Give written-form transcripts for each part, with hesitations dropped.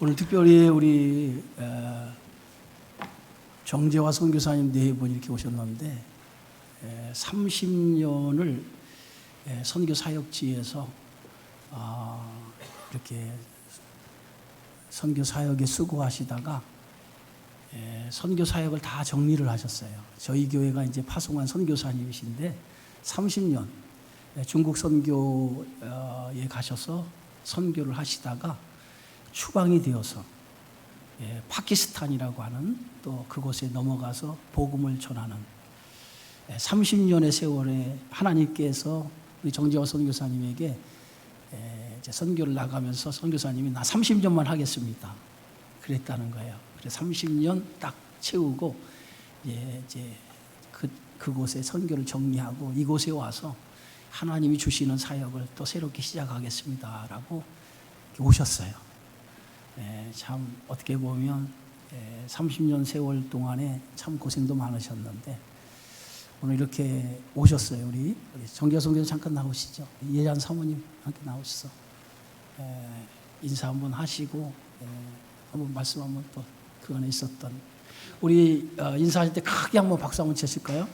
오늘 특별히 우리 정재화 선교사님 네 분 이렇게 오셨는데 30년을 선교 사역지에서 이렇게 선교 사역에 수고하시다가 선교 사역을 다 정리를 하셨어요. 저희 교회가 이제 파송한 선교사님이신데 30년 중국 선교에 가셔서 선교를 하시다가 추방이 되어서 파키스탄이라고 하는 또 그곳에 넘어가서 복음을 전하는 30년의 세월에 하나님께서 우리 정재화 선교사님에게 이제 선교를 나가면서 선교사님이 나 30년만 하겠습니다 그랬다는 거예요. 그래서 30년 딱 채우고 이제 그곳에 선교를 정리하고 이곳에 와서 하나님이 주시는 사역을 또 새롭게 시작하겠습니다라고 오셨어요. 참 어떻게 보면 30년 세월 동안에 참 고생도 많으셨는데 오늘 이렇게 오셨어요. 우리 정재화 선교사 잠깐 나오시죠. 예전 사모님 함께 나오시죠. 인사 한번 하시고 한번 말씀 한번 또 그 안에 있었던 우리 인사하실 때 크게 한번 박수 한번 치실까요?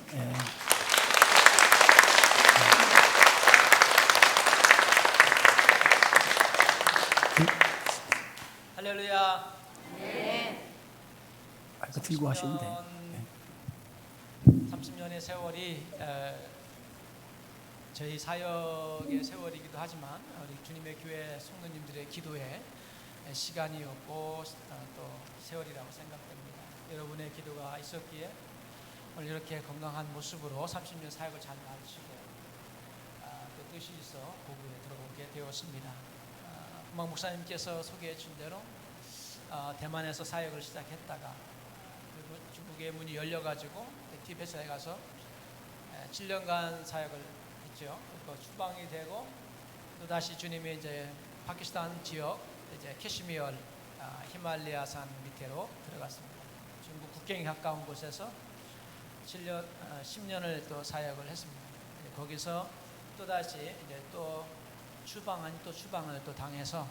할렐루야. 네. 들고 하시면 돼요. 30년의 세월이 저희 사역의 세월이기도 하지만 우리 주님의 교회 성도님들의 기도에 시간이었고 또 세월이라고 생각됩니다. 여러분의 기도가 있었기에 오늘 이렇게 건강한 모습으로 30년 사역을 잘 마치고 또 뜻이 있어 고국에 들어오게 되었습니다. 금방 목사님께서 소개해 준 대로 대만에서 사역을 시작했다가 그리고 중국의 문이 열려가지고 티베트에 가서 7년간 사역을 했죠. 또 추방이 되고 또 다시 주님이 이제 파키스탄 지역 이제 캐시미어 히말라야산 밑으로 들어갔습니다. 중국 국경이 가까운 곳에서 10년을 또 사역을 했습니다. 거기서 또 다시 이제 또 추방을 또 당해서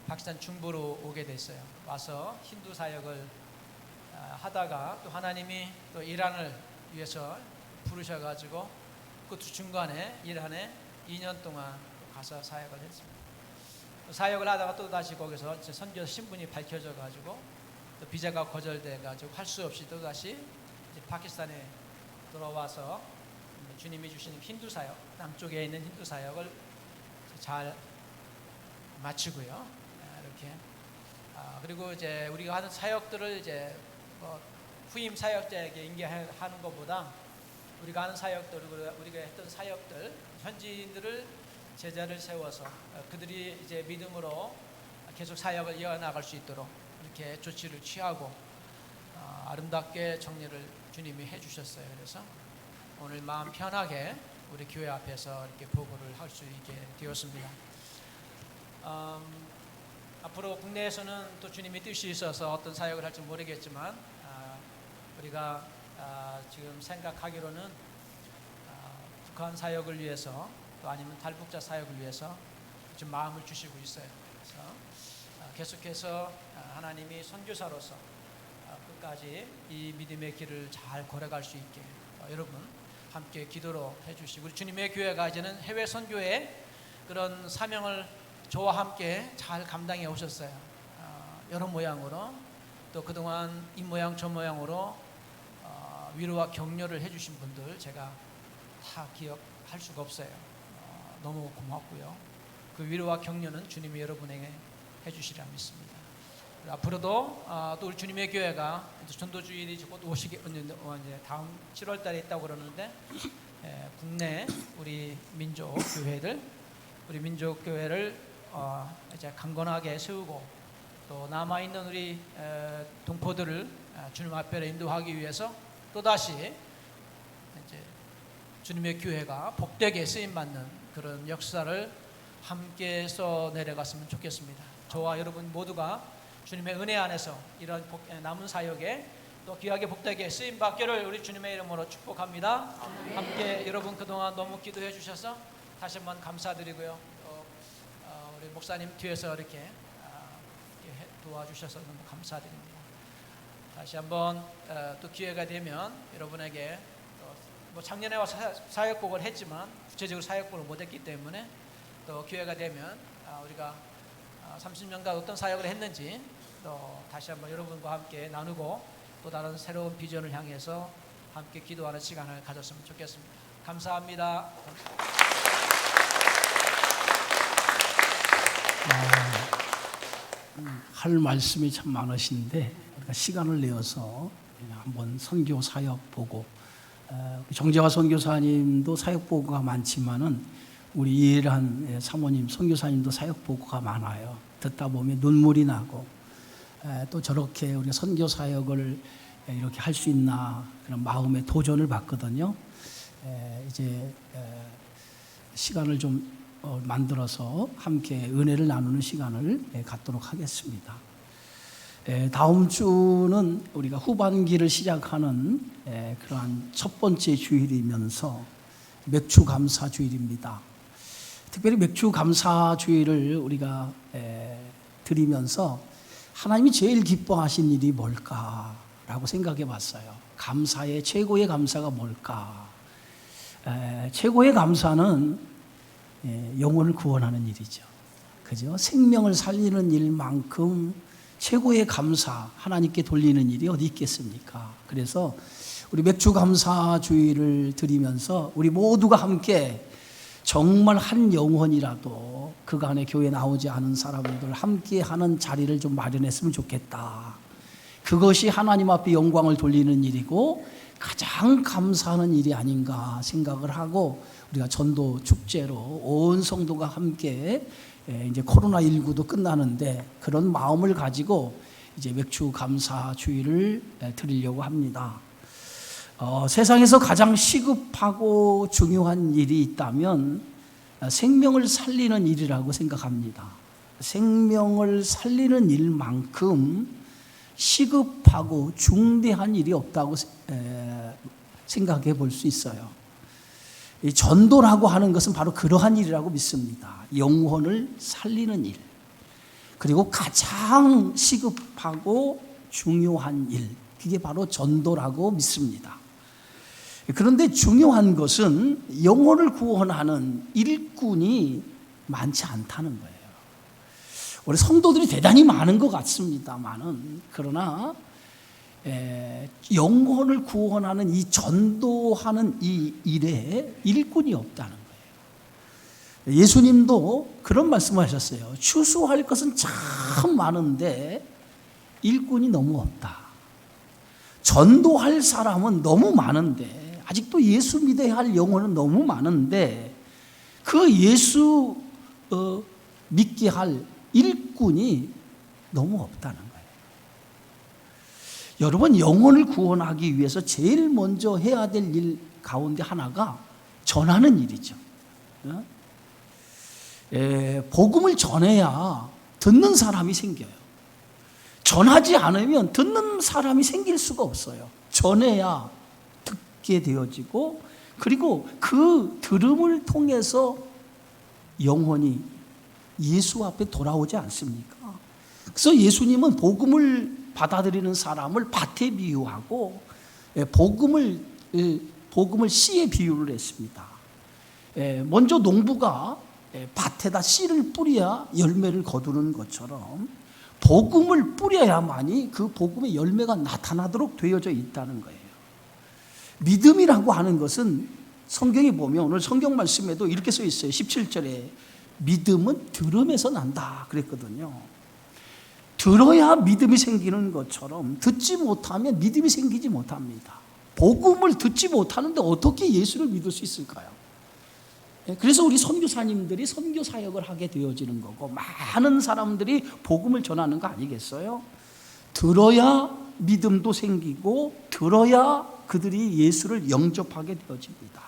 파키스탄 중부로 오게 됐어요. 와서 힌두 사역을 하다가 또 하나님이 또 이란을 위해서 부르셔가지고 그 중간에 이란에 2년 동안 가서 사역을 했습니다. 사역을 하다가 또 다시 거기서 선교 신분이 밝혀져가지고 또 비자가 거절돼가지고 할 수 없이 또 다시 파키스탄에 돌아와서 주님이 주신 힌두 사역, 남쪽에 있는 힌두 사역을 잘 마치고요. 이렇게 그리고 이제 우리가 하는 사역들을 이제 후임 사역자에게 인계하는 것보다 우리가 하는 사역들, 우리가 했던 사역들, 현지인들을 제자를 세워서 그들이 이제 믿음으로 계속 사역을 이어나갈 수 있도록 이렇게 조치를 취하고 아름답게 정리를 주님이 해주셨어요. 그래서 오늘 마음 편하게 우리 교회 앞에서 이렇게 보고를 할 수 있게 되었습니다. 앞으로 국내에서는 또 주님이 뜻이 있어서 어떤 사역을 할지 모르겠지만 우리가 지금 생각하기로는 북한 사역을 위해서 또 아니면 탈북자 사역을 위해서 지금 마음을 주시고 있어요. 그래서 계속해서 하나님이 선교사로서 끝까지 이 믿음의 길을 잘 걸어갈 수 있게 여러분 함께 기도로 해주시고 우리 주님의 교회가 이제는 해외 선교의 그런 사명을 저와 함께 잘 감당해 오셨어요. 여러 모양으로 또 그동안 이 모양 저 모양으로 위로와 격려를 해주신 분들 제가 다 기억할 수가 없어요. 너무 고맙고요. 그 위로와 격려는 주님이 여러분에게 해주시리라 믿습니다. 앞으로도 또 우리 주님의 교회가 전도주일이 곧 오시게 이제 다음 7월 달에 있다고 그러는데 국내 우리 민족 교회들 우리 민족 교회를 이제 강건하게 세우고 또 남아 있는 우리 동포들을 주님 앞에 인도하기 위해서 또 다시 이제 주님의 교회가 복되게 쓰임 받는 그런 역사를 함께 써 내려갔으면 좋겠습니다. 저와 여러분 모두가 주님의 은혜 안에서 이런 남은 사역에 또 귀하게 복되게 쓰임 받기를 우리 주님의 이름으로 축복합니다. 함께 여러분 그동안 너무 기도해 주셔서 다시 한번 감사드리고요. 우리 목사님 뒤에서 이렇게 도와주셔서 너무 감사드립니다. 다시 한번 또 기회가 되면 여러분에게 뭐 작년에 와서 사역복을 했지만 구체적으로 사역복을 못했기 때문에 또 기회가 되면 우리가 30년간 어떤 사역을 했는지 또 다시 한번 여러분과 함께 나누고 또 다른 새로운 비전을 향해서 함께 기도하는 시간을 가졌으면 좋겠습니다. 감사합니다. 할 말씀이 참 많으신데 우리가 시간을 내어서 한번 선교 사역 보고, 정재화 선교사님도 사역 보고가 많지만은 우리 이해란 사모님 선교사님도 사역 보고가 많아요. 듣다 보면 눈물이 나고, 또 저렇게 우리가 선교 사역을 이렇게 할 수 있나 그런 마음의 도전을 받거든요. 이제 시간을 좀 만들어서 함께 은혜를 나누는 시간을 갖도록 하겠습니다. 다음 주는 우리가 후반기를 시작하는 그러한 첫 번째 주일이면서 맥주 감사 주일입니다. 특별히 맥주 감사 주일을 우리가 드리면서 하나님이 제일 기뻐하신 일이 뭘까라고 생각해 봤어요. 감사의 최고의 감사가 뭘까? 최고의 감사는 영혼을 구원하는 일이죠. 그죠? 생명을 살리는 일만큼 최고의 감사, 하나님께 돌리는 일이 어디 있겠습니까? 그래서 우리 맥주 감사 주일을 드리면서 우리 모두가 함께 정말 한 영혼이라도 그간의 교회에 나오지 않은 사람들 함께 하는 자리를 좀 마련했으면 좋겠다. 그것이 하나님 앞에 영광을 돌리는 일이고 가장 감사하는 일이 아닌가 생각을 하고, 우리가 전도 축제로 온 성도가 함께 이제 코로나19도 끝나는데 그런 마음을 가지고 이제 맥주 감사 주일을 드리려고 합니다. 세상에서 가장 시급하고 중요한 일이 있다면 생명을 살리는 일이라고 생각합니다. 생명을 살리는 일만큼 시급하고 중대한 일이 없다고 생각해 볼 수 있어요. 이 전도라고 하는 것은 바로 그러한 일이라고 믿습니다. 영혼을 살리는 일, 그리고 가장 시급하고 중요한 일, 그게 바로 전도라고 믿습니다. 그런데 중요한 것은 영혼을 구원하는 일꾼이 많지 않다는 거예요. 우리 성도들이 대단히 많은 것 같습니다만은, 그러나 영혼을 구원하는 이 전도하는 이 일에 일꾼이 없다는 거예요. 예수님도 그런 말씀을 하셨어요. 추수할 것은 참 많은데 일꾼이 너무 없다. 전도할 사람은 너무 많은데, 아직도 예수 믿어야 할 영혼은 너무 많은데 그 예수 믿게 할 일꾼이 너무 없다는 거예요. 여러분, 영혼을 구원하기 위해서 제일 먼저 해야 될 일 가운데 하나가 전하는 일이죠. 복음을 전해야 듣는 사람이 생겨요. 전하지 않으면 듣는 사람이 생길 수가 없어요. 전해야 듣게 되어지고, 그리고 그 들음을 통해서 영혼이 예수 앞에 돌아오지 않습니까? 그래서 예수님은 복음을 받아들이는 사람을 밭에 비유하고 복음을 씨에 비유를 했습니다. 먼저 농부가 밭에다 씨를 뿌려야 열매를 거두는 것처럼 복음을 뿌려야만이 그 복음의 열매가 나타나도록 되어져 있다는 거예요. 믿음이라고 하는 것은 성경에 보면, 오늘 성경 말씀에도 이렇게 써 있어요. 17절에 믿음은 들음에서 난다 그랬거든요. 들어야 믿음이 생기는 것처럼 듣지 못하면 믿음이 생기지 못합니다. 복음을 듣지 못하는데 어떻게 예수를 믿을 수 있을까요? 그래서 우리 선교사님들이 선교 사역을 하게 되어지는 거고, 많은 사람들이 복음을 전하는 거 아니겠어요? 들어야 믿음도 생기고, 들어야 그들이 예수를 영접하게 되어집니다.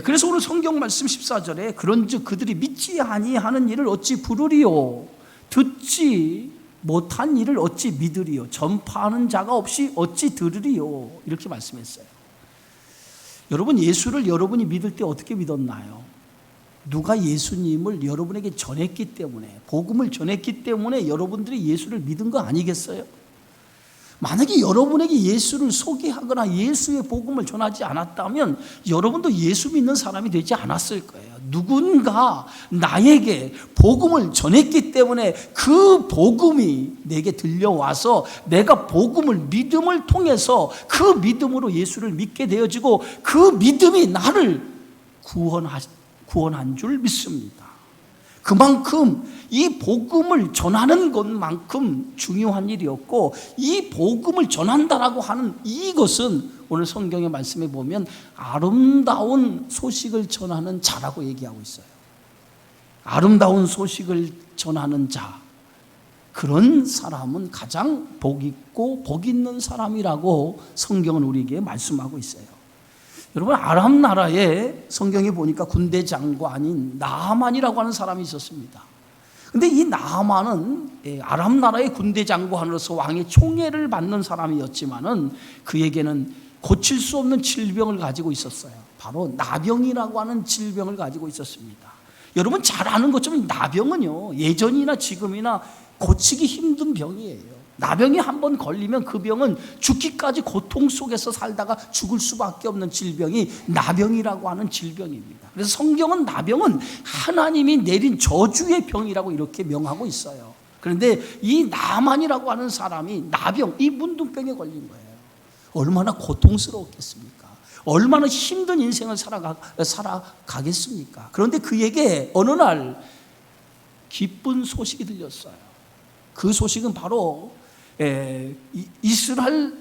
그래서 오늘 성경 말씀 14절에 그런즉 그들이 믿지 아니하는 일을 어찌 부르리요, 듣지 못한 일을 어찌 믿으리요, 전파하는 자가 없이 어찌 들으리요, 이렇게 말씀했어요. 여러분, 예수를 여러분이 믿을 때 어떻게 믿었나요? 누가 예수님을 여러분에게 전했기 때문에, 복음을 전했기 때문에 여러분들이 예수를 믿은 거 아니겠어요? 만약에 여러분에게 예수를 소개하거나 예수의 복음을 전하지 않았다면 여러분도 예수 믿는 사람이 되지 않았을 거예요. 누군가 나에게 복음을 전했기 때문에 그 복음이 내게 들려와서 내가 복음을, 믿음을 통해서 그 믿음으로 예수를 믿게 되어지고 그 믿음이 나를 구원한 줄 믿습니다. 그만큼 이 복음을 전하는 것만큼 중요한 일이었고, 이 복음을 전한다라고 하는 이것은 오늘 성경의 말씀에 보면 아름다운 소식을 전하는 자라고 얘기하고 있어요. 아름다운 소식을 전하는 자, 그런 사람은 가장 복 있고 복 있는 사람이라고 성경은 우리에게 말씀하고 있어요. 여러분, 아람 나라에 성경에 보니까 군대 장관인 나아만이라고 하는 사람이 있었습니다. 근데 이 나아만은 아람 나라의 군대 장관으로서 왕의 총애를 받는 사람이었지만은 그에게는 고칠 수 없는 질병을 가지고 있었어요. 바로 나병이라고 하는 질병을 가지고 있었습니다. 여러분 잘 아는 것처럼 나병은요, 예전이나 지금이나 고치기 힘든 병이에요. 나병이 한번 걸리면 그 병은 죽기까지 고통 속에서 살다가 죽을 수밖에 없는 질병이 나병이라고 하는 질병입니다. 그래서 성경은 나병은 하나님이 내린 저주의 병이라고 이렇게 명하고 있어요. 그런데 이 나만이라고 하는 사람이 나병, 이 문둥병에 걸린 거예요. 얼마나 고통스러웠겠습니까? 얼마나 힘든 인생을 살아가겠습니까? 그런데 그에게 어느 날 기쁜 소식이 들렸어요. 그 소식은 바로 이스라엘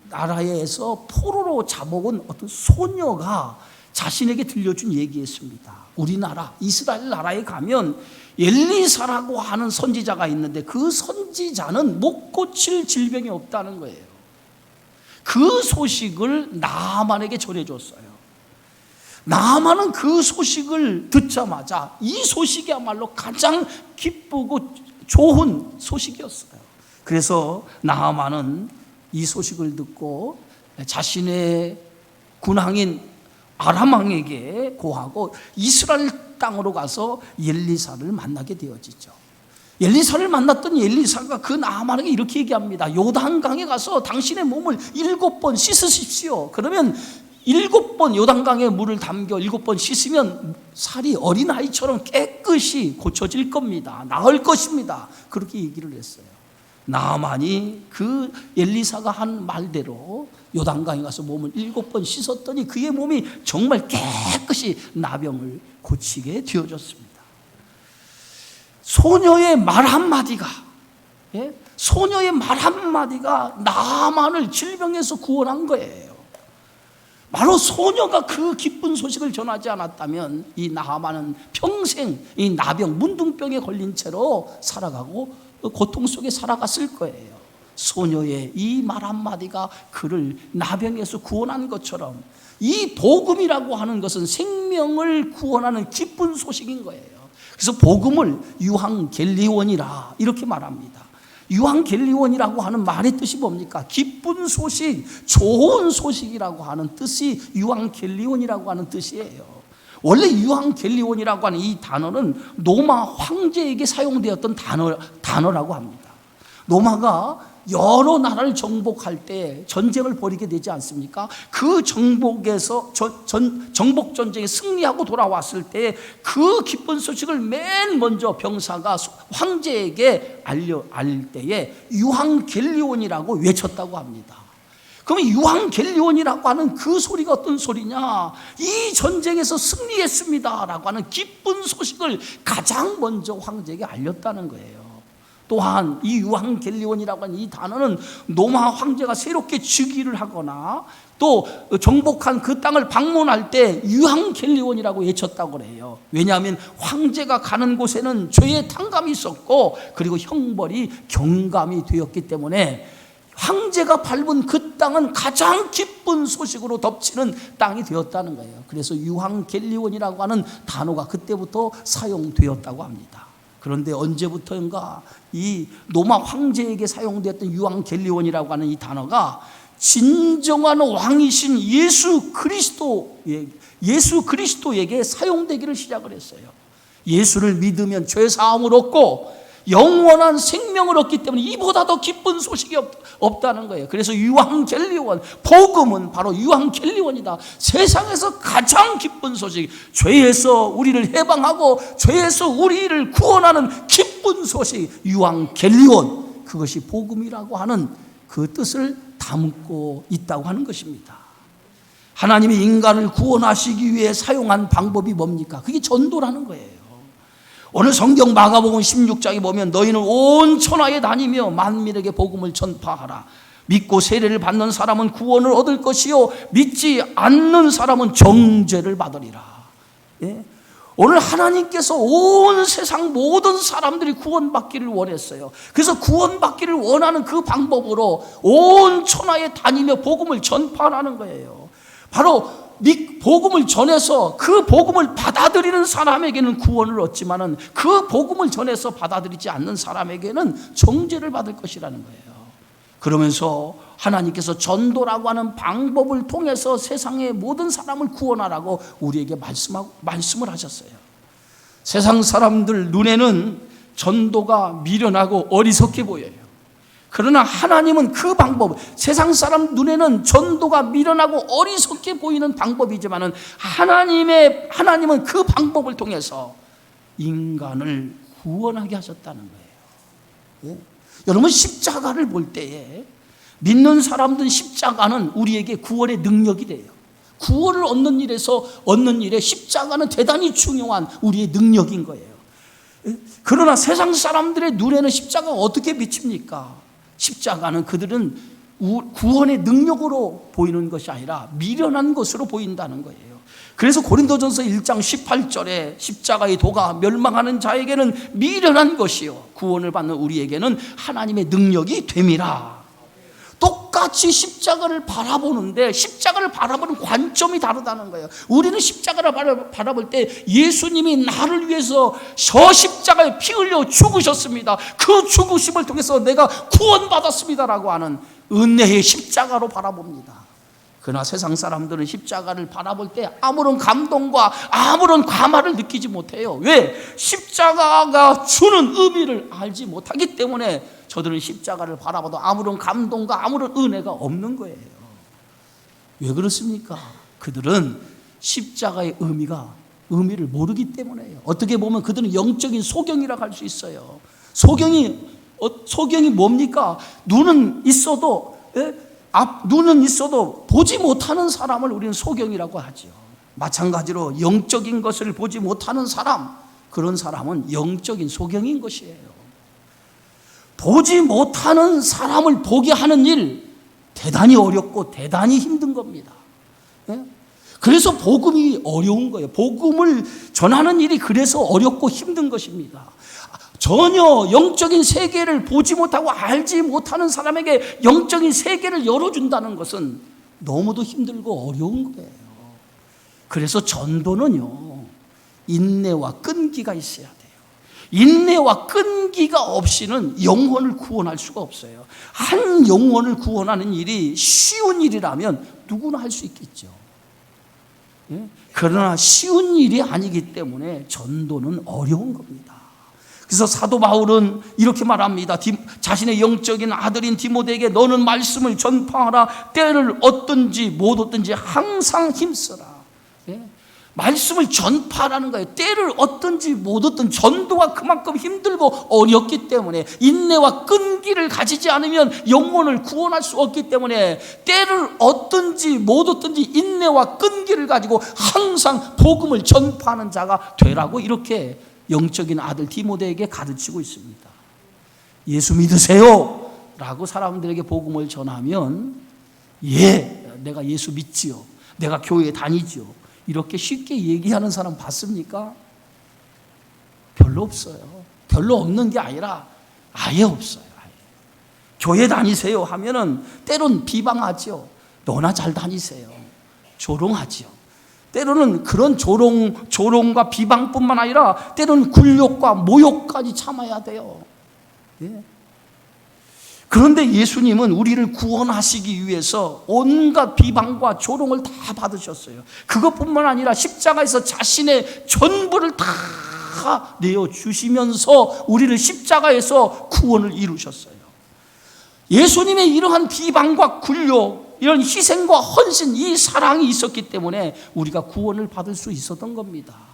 나라에서 포로로 잡아온 어떤 소녀가 자신에게 들려준 얘기였습니다. 우리나라 이스라엘 나라에 가면 엘리사라고 하는 선지자가 있는데 그 선지자는 못 고칠 질병이 없다는 거예요. 그 소식을 나아만에게 전해줬어요. 나아만은 그 소식을 듣자마자 이 소식이야말로 가장 기쁘고 좋은 소식이었어요. 그래서 나아만은 이 소식을 듣고 자신의 군왕인 아람 왕에게 고하고 이스라엘 땅으로 가서 엘리사를 만나게 되어지죠. 엘리사를 만났던 엘리사가 그 나아만에게 이렇게 얘기합니다. 요단강에 가서 당신의 몸을 7번 씻으십시오. 그러면 7번 요단강에 물을 담겨 7번 씻으면 살이 어린아이처럼 깨끗이 고쳐질 겁니다. 나을 것입니다. 그렇게 얘기를 했어요. 나아만이 그 엘리사가 한 말대로 요단강에 가서 몸을 7번 씻었더니 그의 몸이 정말 깨끗이 나병을 고치게 되어졌습니다. 소녀의 말 한마디가, 소녀의 말 한마디가 나아만을 질병에서 구원한 거예요. 바로 소녀가 그 기쁜 소식을 전하지 않았다면 이 나아만은 평생 이 나병, 문둥병에 걸린 채로 살아가고 고통 속에 살아갔을 거예요. 소녀의 이 말 한마디가 그를 나병에서 구원한 것처럼 이 복음이라고 하는 것은 생명을 구원하는 기쁜 소식인 거예요. 그래서 복음을 유한겔리온이라 이렇게 말합니다. 유한겔리온이라고 하는 말의 뜻이 뭡니까? 기쁜 소식, 좋은 소식이라고 하는 뜻이 유한겔리온이라고 하는 뜻이에요. 원래 유한겔리온이라고 하는 이 단어는 로마 황제에게 사용되었던 단어라고 합니다. 로마가 여러 나라를 정복할 때 전쟁을 벌이게 되지 않습니까? 그 정복에서 정복 전쟁에 승리하고 돌아왔을 때 그 기쁜 소식을 맨 먼저 병사가 황제에게 알릴 때에 유한겔리온이라고 외쳤다고 합니다. 그러면 유한겔리온이라고 하는 그 소리가 어떤 소리냐? 이 전쟁에서 승리했습니다라고 하는 기쁜 소식을 가장 먼저 황제에게 알렸다는 거예요. 또한 이 유한겔리온이라고 하는 이 단어는 로마 황제가 새롭게 즉위를 하거나 또 정복한 그 땅을 방문할 때 유한겔리온이라고 외쳤다고 그래요. 왜냐하면 황제가 가는 곳에는 죄의 탕감이 있었고 그리고 형벌이 경감이 되었기 때문에 황제가 밟은 그 땅은 가장 기쁜 소식으로 덮치는 땅이 되었다는 거예요. 그래서 유한겔리온이라고 하는 단어가 그때부터 사용되었다고 합니다. 그런데 언제부터인가 이 로마 황제에게 사용되었던 유한겔리온이라고 하는 이 단어가 진정한 왕이신 예수 그리스도에게 사용되기를 시작을 했어요. 예수를 믿으면 죄 사함을 얻고 영원한 생명을 얻기 때문에 이보다 더 기쁜 소식이 없다는 거예요. 그래서 유한겔리온, 복음은 바로 유한겔리온이다. 세상에서 가장 기쁜 소식, 죄에서 우리를 해방하고 죄에서 우리를 구원하는 기쁜 소식, 유한겔리온, 그것이 복음이라고 하는 그 뜻을 담고 있다고 하는 것입니다. 하나님이 인간을 구원하시기 위해 사용한 방법이 뭡니까? 그게 전도라는 거예요. 오늘 성경 마가복음 16장에 보면 너희는 온 천하에 다니며 만민에게 복음을 전파하라. 믿고 세례를 받는 사람은 구원을 얻을 것이요 믿지 않는 사람은 정죄를 받으리라. 예? 오늘 하나님께서 온 세상 모든 사람들이 구원받기를 원했어요. 그래서 구원받기를 원하는 그 방법으로 온 천하에 다니며 복음을 전파하는 거예요. 바로 복음을 전해서 그 복음을 받아들이는 사람에게는 구원을 얻지만은 그 복음을 전해서 받아들이지 않는 사람에게는 정죄를 받을 것이라는 거예요. 그러면서 하나님께서 전도라고 하는 방법을 통해서 세상의 모든 사람을 구원하라고 우리에게 말씀을 하셨어요. 세상 사람들 눈에는 전도가 미련하고 어리석게 보여요. 그러나 하나님은 그 방법, 세상 사람 눈에는 전도가 미련하고 어리석게 보이는 방법이지만은 하나님은 그 방법을 통해서 인간을 구원하게 하셨다는 거예요. 예? 여러분, 십자가를 볼 때에 믿는 사람들 십자가는 우리에게 구원의 능력이 돼요. 구원을 얻는 일에 십자가는 대단히 중요한 우리의 능력인 거예요. 그러나 세상 사람들의 눈에는 십자가가 어떻게 비칩니까? 십자가는 그들은 구원의 능력으로 보이는 것이 아니라 미련한 것으로 보인다는 거예요. 그래서 고린도전서 1장 18절에 십자가의 도가 멸망하는 자에게는 미련한 것이요 구원을 받는 우리에게는 하나님의 능력이 됨이라. 똑같이 십자가를 바라보는데 십자가를 바라보는 관점이 다르다는 거예요. 우리는 십자가를 바라볼 때 예수님이 나를 위해서 저 십자가에 피 흘려 죽으셨습니다. 그 죽으심을 통해서 내가 구원받았습니다라고 하는 은혜의 십자가로 바라봅니다. 그러나 세상 사람들은 십자가를 바라볼 때 아무런 감동과 아무런 감화를 느끼지 못해요. 왜? 십자가가 주는 의미를 알지 못하기 때문에 저들은 십자가를 바라봐도 아무런 감동과 아무런 은혜가 없는 거예요. 왜 그렇습니까? 그들은 십자가의 의미를 모르기 때문에요. 어떻게 보면 그들은 영적인 소경이라고 할 수 있어요. 소경이 뭡니까? 눈은 있어도 보지 못하는 사람을 우리는 소경이라고 하죠. 마찬가지로 영적인 것을 보지 못하는 사람, 그런 사람은 영적인 소경인 것이에요. 보지 못하는 사람을 보게 하는 일 대단히 어렵고 대단히 힘든 겁니다. 그래서 복음이 어려운 거예요. 복음을 전하는 일이 그래서 어렵고 힘든 것입니다. 전혀 영적인 세계를 보지 못하고 알지 못하는 사람에게 영적인 세계를 열어준다는 것은 너무도 힘들고 어려운 거예요. 그래서 전도는요, 인내와 끈기가 있어야 돼요. 인내와 끈기가 없이는 영혼을 구원할 수가 없어요. 한 영혼을 구원하는 일이 쉬운 일이라면 누구나 할 수 있겠죠. 그러나 쉬운 일이 아니기 때문에 전도는 어려운 겁니다. 그래서 사도 바울은 이렇게 말합니다. 자신의 영적인 아들인 디모데에게 너는 말씀을 전파하라. 때를 얻든지 못 얻든지 항상 힘쓰라. 말씀을 전파하라는 거예요. 때를 얻든지 못 얻든 전도가 그만큼 힘들고 어렵기 때문에 인내와 끈기를 가지지 않으면 영혼을 구원할 수 없기 때문에 때를 얻든지 못 얻든지 인내와 끈기를 가지고 항상 복음을 전파하는 자가 되라고 이렇게 영적인 아들 디모데에게 가르치고 있습니다. 예수 믿으세요 라고 사람들에게 복음을 전하면 내가 예수 믿지요, 내가 교회에 다니지요, 이렇게 쉽게 얘기하는 사람 봤습니까? 별로 없어요. 별로 없는 게 아니라 아예 없어요. 아예. 교회 다니세요 하면은 때론 비방하지요. 너나 잘 다니세요. 조롱하지요. 때로는 그런 조롱과 비방뿐만 아니라 때로는 굴욕과 모욕까지 참아야 돼요. 예. 그런데 예수님은 우리를 구원하시기 위해서 온갖 비방과 조롱을 다 받으셨어요. 그것뿐만 아니라 십자가에서 자신의 전부를 다 내어주시면서 우리를 십자가에서 구원을 이루셨어요. 예수님의 이러한 비방과 굴욕, 이런 희생과 헌신, 이 사랑이 있었기 때문에 우리가 구원을 받을 수 있었던 겁니다.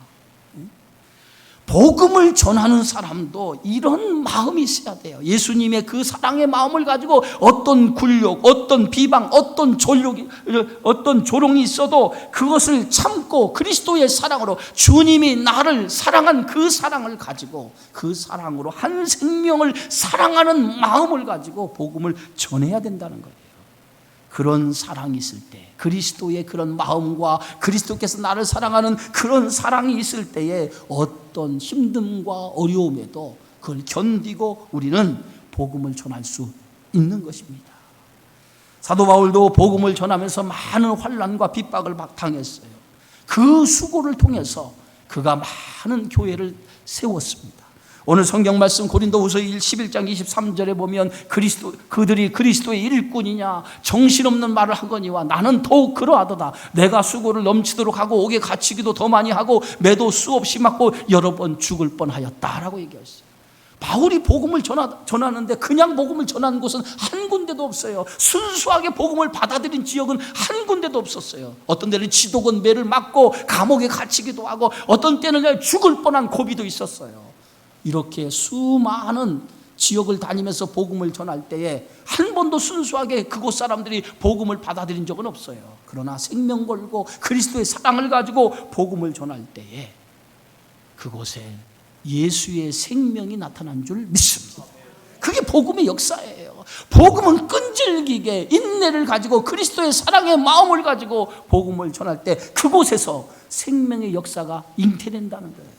복음을 전하는 사람도 이런 마음이 있어야 돼요. 예수님의 그 사랑의 마음을 가지고 어떤 굴욕, 어떤 비방, 어떤 조롱이 있어도 그것을 참고 그리스도의 사랑으로, 주님이 나를 사랑한 그 사랑을 가지고, 그 사랑으로 한 생명을 사랑하는 마음을 가지고 복음을 전해야 된다는 거예요. 그런 사랑이 있을 때, 그리스도의 그런 마음과 그리스도께서 나를 사랑하는 그런 사랑이 있을 때에 어떤 힘듦과 어려움에도 그걸 견디고 우리는 복음을 전할 수 있는 것입니다. 사도 바울도 복음을 전하면서 많은 환난과 핍박을 당했어요. 그 수고를 통해서 그가 많은 교회를 세웠습니다. 오늘 성경 말씀 고린도후서 11장 23절에 보면 그들이 그리스도의 일꾼이냐 정신없는 말을 하거니와 나는 더욱 그러하도다. 내가 수고를 넘치도록 하고 옥에 갇히기도 더 많이 하고 매도 수없이 맞고 여러 번 죽을 뻔하였다라고 얘기했어요. 바울이 복음을 전하는데 그냥 복음을 전하는 곳은 한 군데도 없어요. 순수하게 복음을 받아들인 지역은 한 군데도 없었어요. 어떤 때는 지독은 매를 맞고 감옥에 갇히기도 하고 어떤 때는 죽을 뻔한 고비도 있었어요. 이렇게 수많은 지역을 다니면서 복음을 전할 때에 한 번도 순수하게 그곳 사람들이 복음을 받아들인 적은 없어요. 그러나 생명 걸고 그리스도의 사랑을 가지고 복음을 전할 때에 그곳에 예수의 생명이 나타난 줄 믿습니다. 그게 복음의 역사예요. 복음은 끈질기게 인내를 가지고 그리스도의 사랑의 마음을 가지고 복음을 전할 때 그곳에서 생명의 역사가 잉태된다는 거예요.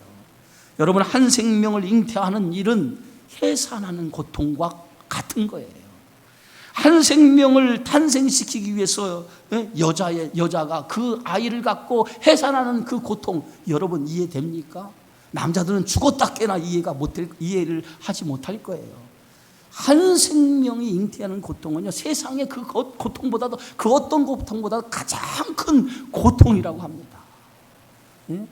여러분, 한 생명을 잉태하는 일은 해산하는 고통과 같은 거예요. 한 생명을 탄생시키기 위해서 여자가 그 아이를 갖고 해산하는 그 고통, 여러분 이해됩니까? 남자들은 죽었다 깨나 이해를 하지 못할 거예요. 한 생명이 잉태하는 고통은요, 세상의 그 고통보다도, 그 어떤 고통보다 가장 큰 고통이라고 합니다. 예?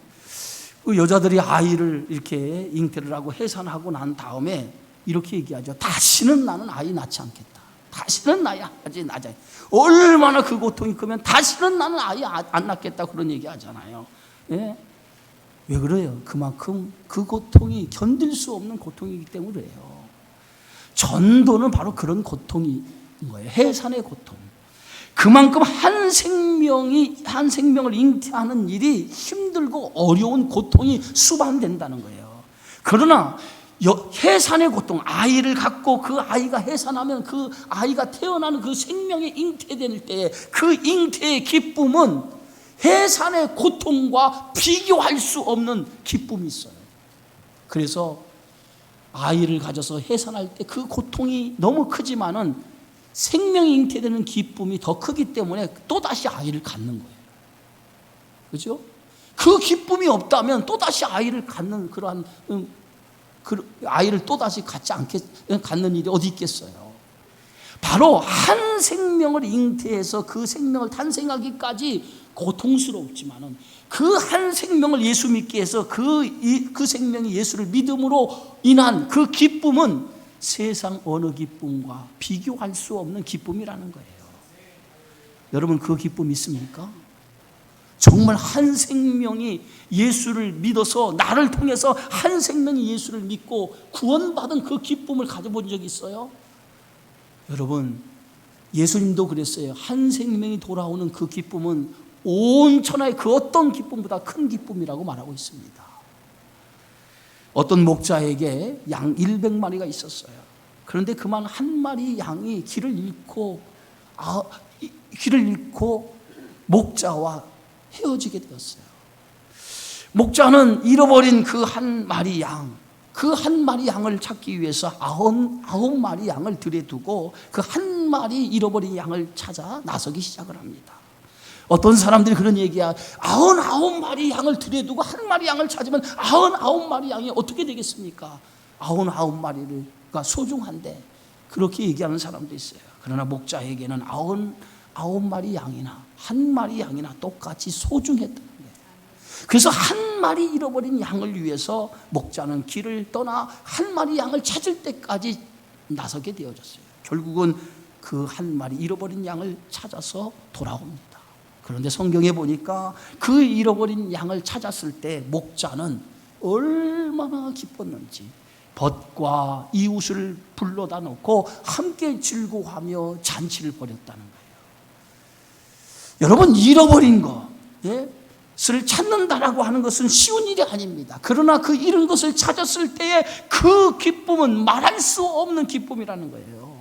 그 여자들이 아이를 이렇게 잉태를 하고 해산하고 난 다음에 이렇게 얘기하죠. 다시는 나는 아이 낳지 않겠다. 다시는 나이 낳지. 얼마나 그 고통이 크면 다시는 나는 아이 안 낳겠다, 그런 얘기 하잖아요. 예? 왜 그래요? 그만큼 그 고통이 견딜 수 없는 고통이기 때문에 그래요. 전도는 바로 그런 고통인 거예요. 해산의 고통. 그만큼 한 생명을 잉태하는 일이 힘들고 어려운 고통이 수반된다는 거예요. 그러나 해산의 고통, 아이를 갖고 그 아이가 해산하면 그 아이가 태어나는 그 생명이 잉태될 때에 그 잉태의 기쁨은 해산의 고통과 비교할 수 없는 기쁨이 있어요. 그래서 아이를 가져서 해산할 때 그 고통이 너무 크지만은 생명이 잉태되는 기쁨이 더 크기 때문에 또다시 아이를 갖는 거예요. 그죠? 그 기쁨이 없다면 또다시 아이를 갖는 그러한 아이를 또다시 갖는 일이 어디 있겠어요? 바로 한 생명을 잉태해서 그 생명을 탄생하기까지 고통스럽지만은 그 한 생명을 예수 믿게 해서 그 생명이 예수를 믿음으로 인한 그 기쁨은 세상 어느 기쁨과 비교할 수 없는 기쁨이라는 거예요. 여러분, 그 기쁨 있습니까? 정말 한 생명이 예수를 믿어서 나를 통해서 한 생명이 예수를 믿고 구원받은 그 기쁨을 가져본 적이 있어요? 여러분, 예수님도 그랬어요. 한 생명이 돌아오는 그 기쁨은 온 천하의 그 어떤 기쁨보다 큰 기쁨이라고 말하고 있습니다. 어떤 목자에게 양 100마리가 있었어요. 그런데 그만 한 마리 양이 길을 잃고 목자와 헤어지게 되었어요. 목자는 잃어버린 그 한 마리 양을 찾기 위해서 9마리 양을 들여두고 그 한 마리 잃어버린 양을 찾아 나서기 시작을 합니다. 어떤 사람들이 그런 얘기야. 99마리 양을 들여두고 한 마리 양을 찾으면 99마리 양이 어떻게 되겠습니까? 99마리가 소중한데 그렇게 얘기하는 사람도 있어요. 그러나 목자에게는 아홉 마리 양이나 한 마리 양이나 똑같이 소중했다는 거예요. 그래서 한 마리 잃어버린 양을 위해서 목자는 길을 떠나 한 마리 양을 찾을 때까지 나서게 되어졌어요. 결국은 그 한 마리 잃어버린 양을 찾아서 돌아옵니다. 그런데 성경에 보니까 그 잃어버린 양을 찾았을 때 목자는 얼마나 기뻤는지 벗과 이웃을 불러다 놓고 함께 즐거워하며 잔치를 벌였다는 거예요. 여러분, 잃어버린 것을 찾는다라고 하는 것은 쉬운 일이 아닙니다. 그러나 그 잃은 것을 찾았을 때의 그 기쁨은 말할 수 없는 기쁨이라는 거예요.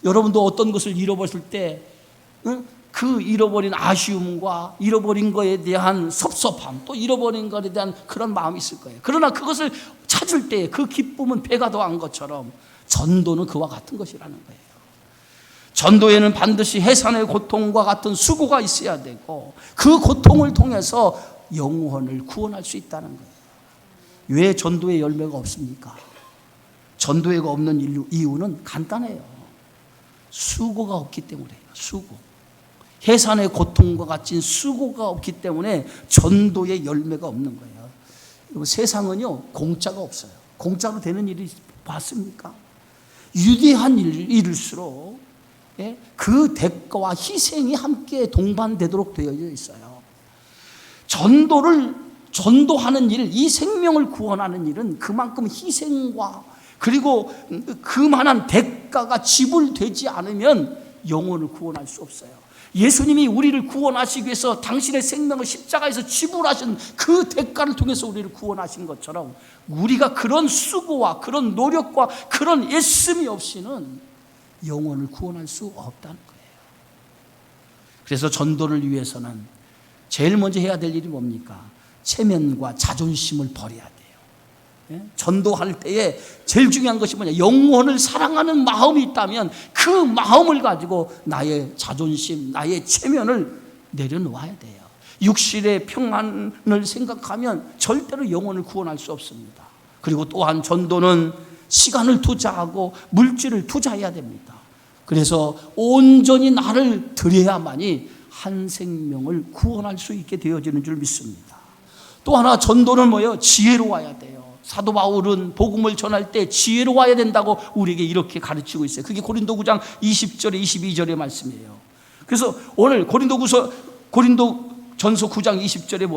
여러분도 어떤 것을 잃어버렸을 때 그 잃어버린 아쉬움과 잃어버린 것에 대한 섭섭함, 또 잃어버린 것에 대한 그런 마음이 있을 거예요. 그러나 그것을 찾을 때 그 기쁨은 배가 더한 것처럼 전도는 그와 같은 것이라는 거예요. 전도에는 반드시 해산의 고통과 같은 수고가 있어야 되고 그 고통을 통해서 영혼을 구원할 수 있다는 거예요. 왜 전도의 열매가 없습니까? 전도가 없는 이유는 간단해요. 수고가 없기 때문이에요. 수고. 해산의 고통과 같은 수고가 없기 때문에 전도의 열매가 없는 거예요. 세상은요, 공짜가 없어요. 공짜로 되는 일이 봤습니까? 위대한 일일수록 그 대가와 희생이 함께 동반되도록 되어 있어요. 전도하는 일, 이 생명을 구원하는 일은 그만큼 희생과 그리고 그만한 대가가 지불되지 않으면 영혼을 구원할 수 없어요. 예수님이 우리를 구원하시기 위해서 당신의 생명을 십자가에서 지불하신 그 대가를 통해서 우리를 구원하신 것처럼 우리가 그런 수고와 그런 노력과 그런 애씀이 없이는 영혼을 구원할 수 없다는 거예요. 그래서 전도를 위해서는 제일 먼저 해야 될 일이 뭡니까? 체면과 자존심을 버려야 돼요. 전도할 때에 제일 중요한 것이 뭐냐? 영혼을 사랑하는 마음이 있다면 그 마음을 가지고 나의 자존심, 나의 체면을 내려놓아야 돼요. 육신의 평안을 생각하면 절대로 영혼을 구원할 수 없습니다. 그리고 또한 전도는 시간을 투자하고 물질을 투자해야 됩니다. 그래서 온전히 나를 드려야만이 한 생명을 구원할 수 있게 되어지는 줄 믿습니다. 또 하나, 전도는 뭐예요? 지혜로워야 돼요. 사도 바울은 복음을 전할 때 지혜로워야 된다고 우리에게 이렇게 가르치고 있어요. 그게 고린도 9장 20절에 22절의 말씀이에요. 그래서 오늘 고린도전서 9장 20절에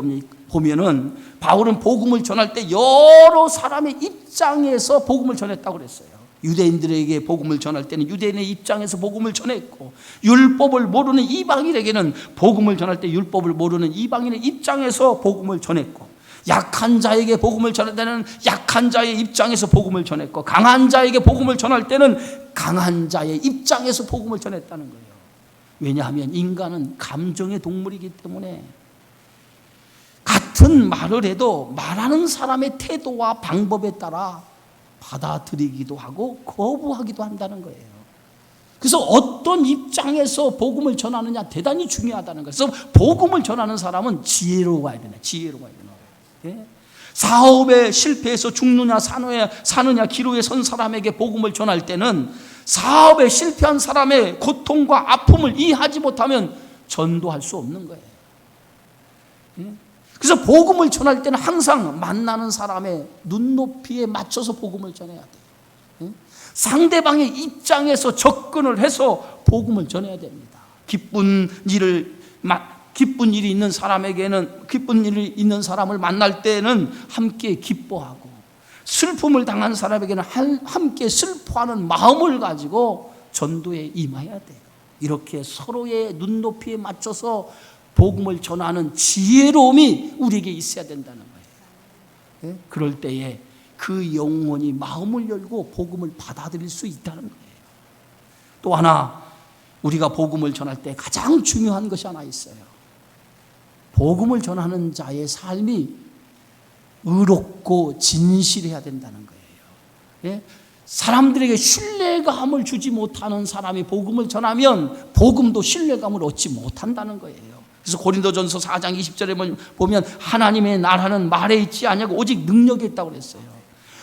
보면은 바울은 복음을 전할 때 여러 사람의 입장에서 복음을 전했다고 그랬어요. 유대인들에게 복음을 전할 때는 유대인의 입장에서 복음을 전했고, 율법을 모르는 이방인에게는 복음을 전할 때 율법을 모르는 이방인의 입장에서 복음을 전했고, 약한 자에게 복음을 전할 때는 약한 자의 입장에서 복음을 전했고, 강한 자에게 복음을 전할 때는 강한 자의 입장에서 복음을 전했다는 거예요. 왜냐하면 인간은 감정의 동물이기 때문에 같은 말을 해도 말하는 사람의 태도와 방법에 따라 받아들이기도 하고 거부하기도 한다는 거예요. 그래서 어떤 입장에서 복음을 전하느냐 대단히 중요하다는 거예요. 그래서 복음을 전하는 사람은 지혜로워야 되나, 지혜로워야 되나. 사업에 실패해서 죽느냐 사느냐 기로에 선 사람에게 복음을 전할 때는 사업에 실패한 사람의 고통과 아픔을 이해하지 못하면 전도할 수 없는 거예요. 그래서 복음을 전할 때는 항상 만나는 사람의 눈높이에 맞춰서 복음을 전해야 돼요. 상대방의 입장에서 접근을 해서 복음을 전해야 됩니다. 기쁜 일이 있는 사람에게는, 기쁜 일이 있는 사람을 만날 때는 함께 기뻐하고, 슬픔을 당한 사람에게는 함께 슬퍼하는 마음을 가지고 전도에 임해야 돼요. 이렇게 서로의 눈높이에 맞춰서 복음을 전하는 지혜로움이 우리에게 있어야 된다는 거예요. 그럴 때에 그 영혼이 마음을 열고 복음을 받아들일 수 있다는 거예요. 또 하나, 우리가 복음을 전할 때 가장 중요한 것이 하나 있어요. 복음을 전하는 자의 삶이 의롭고 진실해야 된다는 거예요. 사람들에게 신뢰감을 주지 못하는 사람이 복음을 전하면 복음도 신뢰감을 얻지 못한다는 거예요. 그래서 고린도전서 4장 20절에 보면 하나님의 나라는 말에 있지 아니하고 오직 능력에 있다고 그랬어요.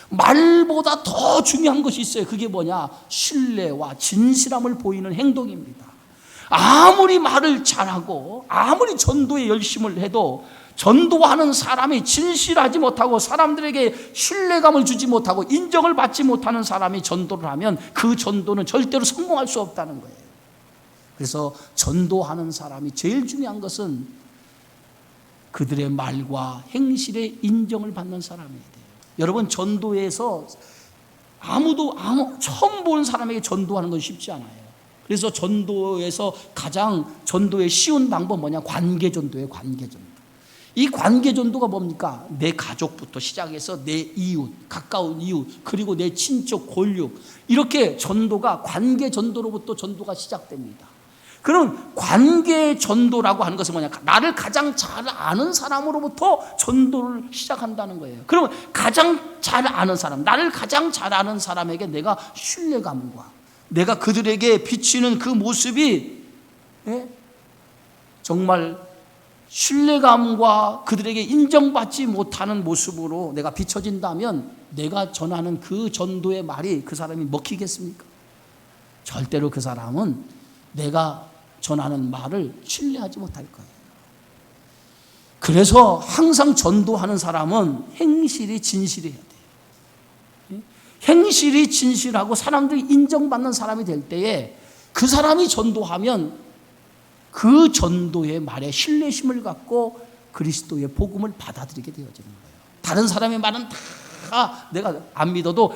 말보다 더 중요한 것이 있어요. 그게 뭐냐? 신뢰와 진실함을 보이는 행동입니다. 아무리 말을 잘하고 아무리 전도에 열심을 해도 전도하는 사람이 진실하지 못하고 사람들에게 신뢰감을 주지 못하고 인정을 받지 못하는 사람이 전도를 하면 그 전도는 절대로 성공할 수 없다는 거예요. 그래서 전도하는 사람이 제일 중요한 것은 그들의 말과 행실에 인정을 받는 사람이어야 돼요. 여러분, 전도에서 처음 본 사람에게 전도하는 건 쉽지 않아요. 그래서 전도에서 가장 전도의 쉬운 방법 뭐냐? 관계전도예요. 관계전도. 이 관계전도가 뭡니까? 내 가족부터 시작해서 내 이웃, 가까운 이웃, 그리고 내 친척, 골육, 이렇게 전도가 관계전도로부터 전도가 시작됩니다. 그럼 관계전도라고 하는 것은 뭐냐? 나를 가장 잘 아는 사람으로부터 전도를 시작한다는 거예요. 그럼 가장 잘 아는 사람, 나를 가장 잘 아는 사람에게 내가 신뢰감과 내가 그들에게 비치는 그 모습이 정말 신뢰감과 그들에게 인정받지 못하는 모습으로 내가 비춰진다면 내가 전하는 그 전도의 말이 그 사람이 먹히겠습니까? 절대로 그 사람은 내가 전하는 말을 신뢰하지 못할 거예요. 그래서 항상 전도하는 사람은 행실이 진실해야 돼요. 행실이 진실하고 사람들이 인정받는 사람이 될 때에 그 사람이 전도하면 그 전도의 말에 신뢰심을 갖고 그리스도의 복음을 받아들이게 되어지는 거예요. 다른 사람의 말은 다 내가 안 믿어도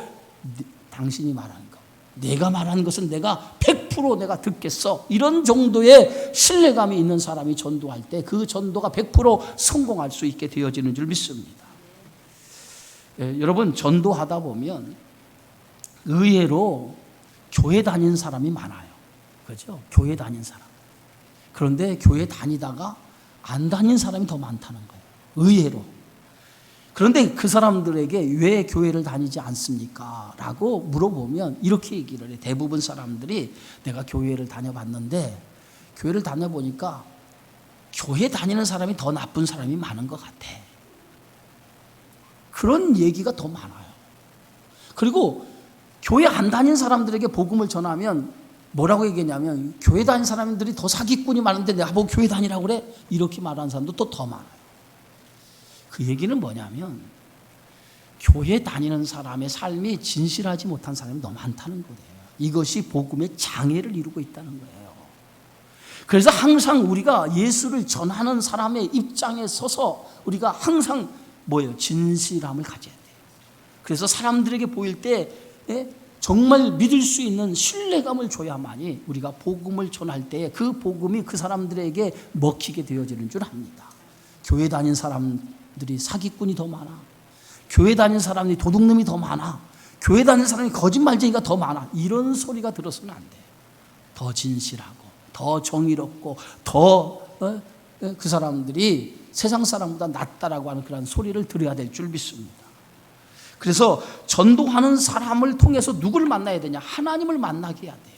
당신이 말하는 거, 내가 말하는 것은 내가 100% 내가 듣겠어, 이런 정도의 신뢰감이 있는 사람이 전도할 때 그 전도가 100% 성공할 수 있게 되어지는 줄 믿습니다. 여러분, 전도하다 보면 의외로 교회 다니는 사람이 많아요. 그렇죠? 교회 다니는 사람. 그런데 교회 다니다가 안 다니는 사람이 더 많다는 거예요. 의외로. 그런데 그 사람들에게 왜 교회를 다니지 않습니까? 라고 물어보면 이렇게 얘기를 해. 대부분 사람들이 내가 교회를 다녀봤는데 교회를 다녀보니까 교회 다니는 사람이 더 나쁜 사람이 많은 것 같아. 그런 얘기가 더 많아요. 그리고 교회 안 다니는 사람들에게 복음을 전하면 뭐라고 얘기했냐면 교회 다니는 사람들이 더 사기꾼이 많은데 내가 뭐 교회 다니라고 그래? 이렇게 말하는 사람도 또 더 많아요. 그 얘기는 뭐냐면 교회 다니는 사람의 삶이 진실하지 못한 사람이 너무 많다는 거예요. 이것이 복음의 장애를 이루고 있다는 거예요. 그래서 항상 우리가 예수를 전하는 사람의 입장에 서서 우리가 항상 진실함을 가져야 돼요. 그래서 사람들에게 보일 때 정말 믿을 수 있는 신뢰감을 줘야만이 우리가 복음을 전할 때 그 복음이 그 사람들에게 먹히게 되어지는 줄 압니다. 교회 다니는 사람들이 사기꾼이 더 많아, 교회 다니는 사람이 도둑놈이 더 많아, 교회 다니는 사람이 거짓말쟁이가 더 많아, 이런 소리가 들어서는 안 돼요. 더 진실하고 더 정의롭고 더 그 사람들이 세상 사람보다 낫다라고 하는 그런 소리를 들어야 될 줄 믿습니다. 그래서 전도하는 사람을 통해서 누구를 만나야 되냐? 하나님을 만나게 해야 돼요.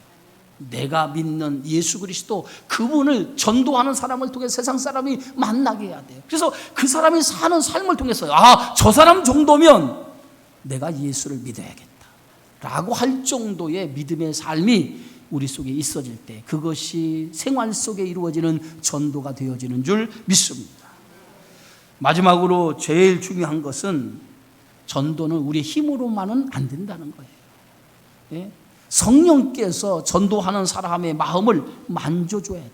내가 믿는 예수 그리스도, 그분을 전도하는 사람을 통해 세상 사람이 만나게 해야 돼요. 그래서 그 사람이 사는 삶을 통해서 저 사람 정도면 내가 예수를 믿어야겠다 라고 할 정도의 믿음의 삶이 우리 속에 있어질 때 그것이 생활 속에 이루어지는 전도가 되어지는 줄 믿습니다. 마지막으로 제일 중요한 것은 전도는 우리의 힘으로만은 안 된다는 거예요. 성령께서 전도하는 사람의 마음을 만져줘야 돼요.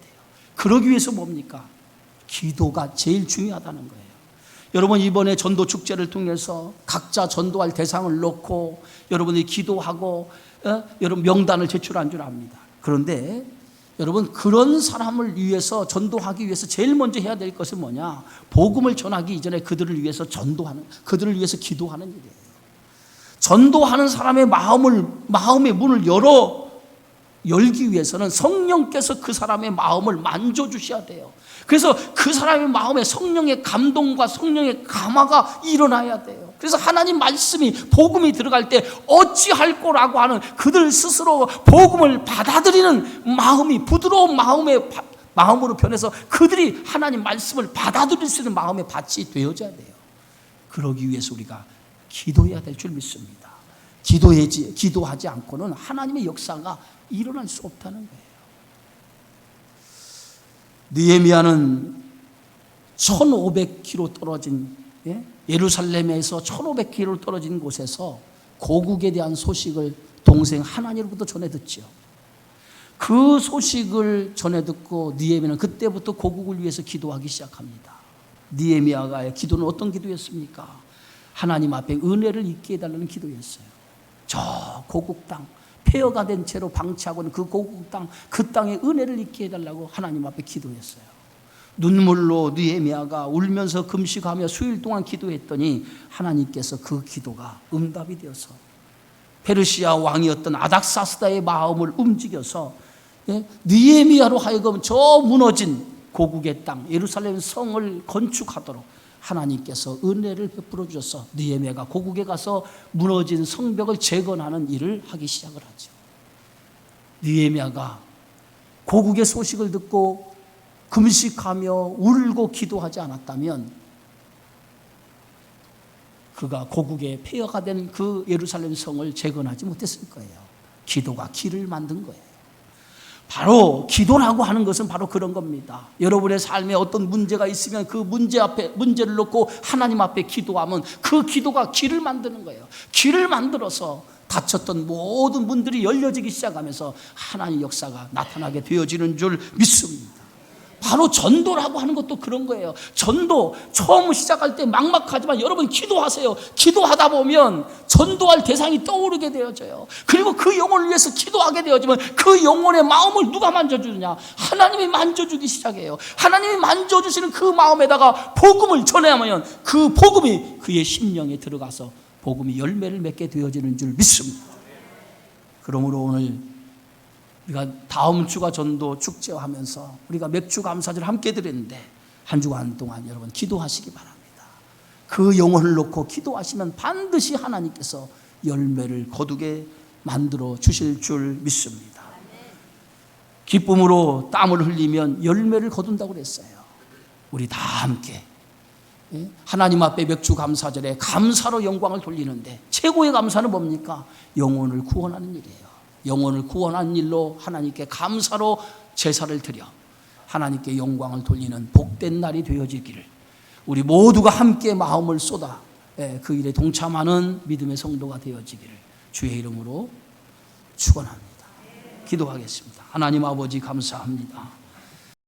그러기 위해서 뭡니까? 기도가 제일 중요하다는 거예요. 여러분, 이번에 전도 축제를 통해서 각자 전도할 대상을 놓고 여러분이 기도하고 여러분 명단을 제출한 줄 압니다. 그런데 여러분, 그런 사람을 위해서 전도하기 위해서 제일 먼저 해야 될 것은 뭐냐? 복음을 전하기 이전에 그들을 위해서 그들을 위해서 기도하는 일이에요. 전도하는 사람의 마음의 문을 열기 위해서는 성령께서 그 사람의 마음을 만져주셔야 돼요. 그래서 그 사람의 마음에 성령의 감동과 성령의 감화가 일어나야 돼요. 그래서 하나님 말씀이, 복음이 들어갈 때 어찌할 거라고 하는 그들 스스로 복음을 받아들이는 마음이 부드러운 마음으로 변해서 그들이 하나님 말씀을 받아들일 수 있는 마음의 밭이 되어져야 돼요. 그러기 위해서 우리가 기도해야 될 줄 믿습니다. 기도하지 않고는 하나님의 역사가 일어날 수 없다는 거예요. 느헤미야는 1500km 떨어진 예루살렘에서 1500km 떨어진 곳에서 고국에 대한 소식을 동생 하나니로부터 전해 듣죠. 그 소식을 전해 듣고 느헤미야는 그때부터 고국을 위해서 기도하기 시작합니다. 느헤미야의 기도는 어떤 기도였습니까? 하나님 앞에 은혜를 있게 해달라는 기도였어요. 저 고국 땅, 폐허가 된 채로 방치하고 있는 그 고국 땅, 그 땅에 은혜를 있게 해달라고 하나님 앞에 기도했어요. 눈물로 느헤미야가 울면서 금식하며 수일 동안 기도했더니 하나님께서 그 기도가 응답이 되어서 페르시아 왕이었던 아닥사스다의 마음을 움직여서 느헤미야로 하여금 저 무너진 고국의 땅 예루살렘 성을 건축하도록 하나님께서 은혜를 베풀어 주셔서 느헤미야가 고국에 가서 무너진 성벽을 재건하는 일을 하기 시작을 하죠. 느헤미야가 고국의 소식을 듣고 금식하며 울고 기도하지 않았다면 그가 고국의 폐허가 된 그 예루살렘 성을 재건하지 못했을 거예요. 기도가 길을 만든 거예요. 바로 기도라고 하는 것은 바로 그런 겁니다. 여러분의 삶에 어떤 문제가 있으면 그 문제를 놓고 하나님 앞에 기도하면 그 기도가 길을 만드는 거예요. 길을 만들어서 닫혔던 모든 문들이 열려지기 시작하면서 하나님의 역사가 나타나게 되어지는 줄 믿습니다. 바로 전도라고 하는 것도 그런 거예요. 전도 처음 시작할 때 막막하지만 여러분 기도하세요. 기도하다 보면 전도할 대상이 떠오르게 되어져요. 그리고 그 영혼을 위해서 기도하게 되어지면 그 영혼의 마음을 누가 만져주느냐? 하나님이 만져주기 시작해요. 하나님이 만져주시는 그 마음에다가 복음을 전해야만 그 복음이 그의 심령에 들어가서 복음이 열매를 맺게 되어지는 줄 믿습니다. 그러므로 오늘 우리가 다음 주가 전도 축제와 하면서 우리가 맥주 감사제를 함께 드렸는데 한 주간 동안 여러분 기도하시기 바랍니다. 그 영혼을 놓고 기도하시면 반드시 하나님께서 열매를 거두게 만들어 주실 줄 믿습니다. 기쁨으로 땀을 흘리면 열매를 거둔다고 그랬어요. 우리 다 함께 하나님 앞에 맥주 감사절에 감사로 영광을 돌리는데 최고의 감사는 뭡니까? 영혼을 구원하는 일이에요. 영혼을 구원한 일로 하나님께 감사로 제사를 드려 하나님께 영광을 돌리는 복된 날이 되어지기를 우리 모두가 함께 마음을 쏟아 그 일에 동참하는 믿음의 성도가 되어지기를 주의 이름으로 축원합니다. 기도하겠습니다. 하나님 아버지 감사합니다.